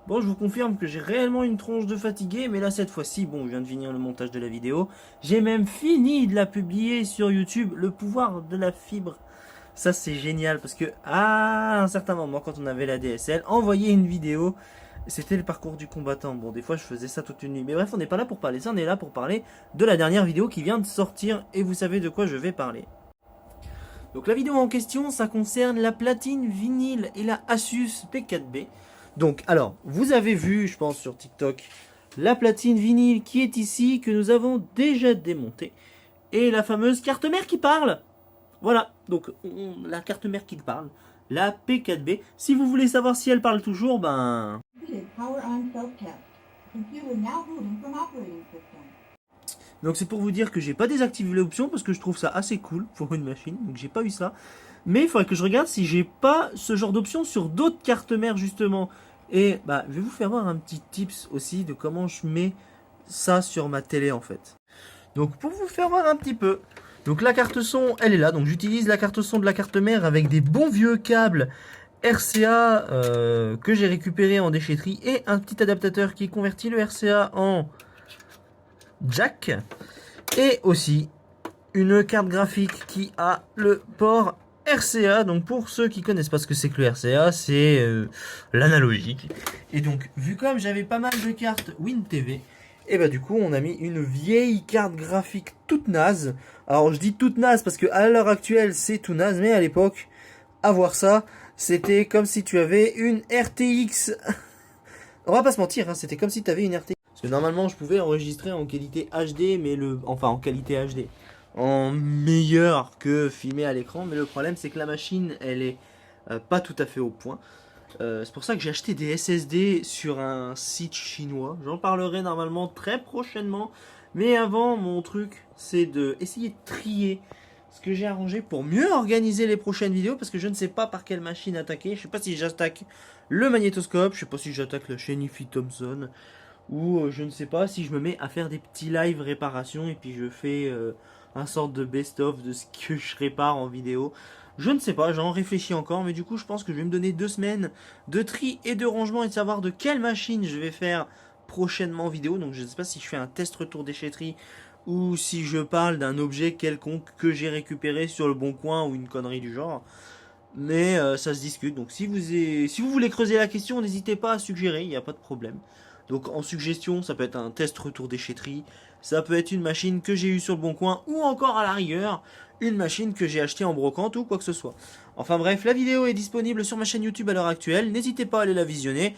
Bon, je vous confirme que j'ai réellement une tronche de fatigué, mais là cette fois-ci, bon, je viens de finir le montage de la vidéo. J'ai même fini de la publier sur YouTube, le pouvoir de la fibre. Ça c'est génial parce que à un certain moment, quand on avait la DSL, envoyer une vidéo, c'était le parcours du combattant. Bon, des fois je faisais ça toute une nuit. Mais bref, on n'est pas là pour parler de ça, on est là pour parler de la dernière vidéo qui vient de sortir et vous savez de quoi je vais parler. Donc la vidéo en question, ça concerne la platine vinyle et la Asus P4B. Donc alors, vous avez vu, je pense sur TikTok, la platine vinyle qui est ici, que nous avons déjà démontée. Et la fameuse carte mère qui parle. Voilà, donc la carte mère qui parle, la P4B. Si vous voulez savoir si elle parle toujours, ben... Donc c'est pour vous dire que j'ai pas désactivé l'option parce que je trouve ça assez cool pour une machine, donc j'ai pas eu ça. Mais il faudrait que je regarde si j'ai pas ce genre d'option sur d'autres cartes mères justement. Et bah je vais vous faire voir un petit tips aussi de comment je mets ça sur ma télé en fait. Donc pour vous faire voir un petit peu. Donc la carte son, elle est là. Donc j'utilise la carte son de la carte mère avec des bons vieux câbles RCA que j'ai récupéré en déchetterie et un petit adaptateur qui convertit le RCA en jack. Et aussi une carte graphique qui a le port RCA. Donc pour ceux qui connaissent pas ce que c'est que le RCA, c'est l'analogique. Et donc vu comme j'avais pas mal de cartes WinTV, et bah du coup on a mis une vieille carte graphique toute naze. Alors je dis toute naze parce que à l'heure actuelle c'est tout naze, mais à l'époque, avoir ça, c'était comme si tu avais une RTX. On va pas se mentir, hein, c'était comme si tu avais une RTX. Parce que normalement je pouvais enregistrer en qualité HD, mais enfin en qualité HD, en meilleur que filmer à l'écran, mais le problème c'est que la machine elle est pas tout à fait au point. C'est pour ça que j'ai acheté des SSD sur un site chinois. J'en parlerai normalement très prochainement. Mais avant, mon truc, c'est de essayer de trier ce que j'ai arrangé pour mieux organiser les prochaines vidéos. Parce que je ne sais pas par quelle machine attaquer. Je sais pas si j'attaque le magnétoscope. Je sais pas si j'attaque la chaîne IFI Thomson. Ou je ne sais pas si je me mets à faire des petits live réparations. Et puis je fais un sorte de best-of de ce que je répare en vidéo. Je ne sais pas, j'en réfléchis encore, mais du coup je pense que je vais me donner 2 semaines de tri et de rangement et de savoir de quelle machine je vais faire prochainement vidéo. Donc je ne sais pas si je fais un test retour déchetterie ou si je parle d'un objet quelconque que j'ai récupéré sur le bon coin ou une connerie du genre. Mais ça se discute, donc si vous voulez creuser la question, n'hésitez pas à suggérer, il n'y a pas de problème. Donc en suggestion, ça peut être un test retour déchetterie, ça peut être une machine que j'ai eue sur le bon coin, ou encore à la rigueur, une machine que j'ai achetée en brocante ou quoi que ce soit. Enfin bref, la vidéo est disponible sur ma chaîne YouTube à l'heure actuelle, n'hésitez pas à aller la visionner.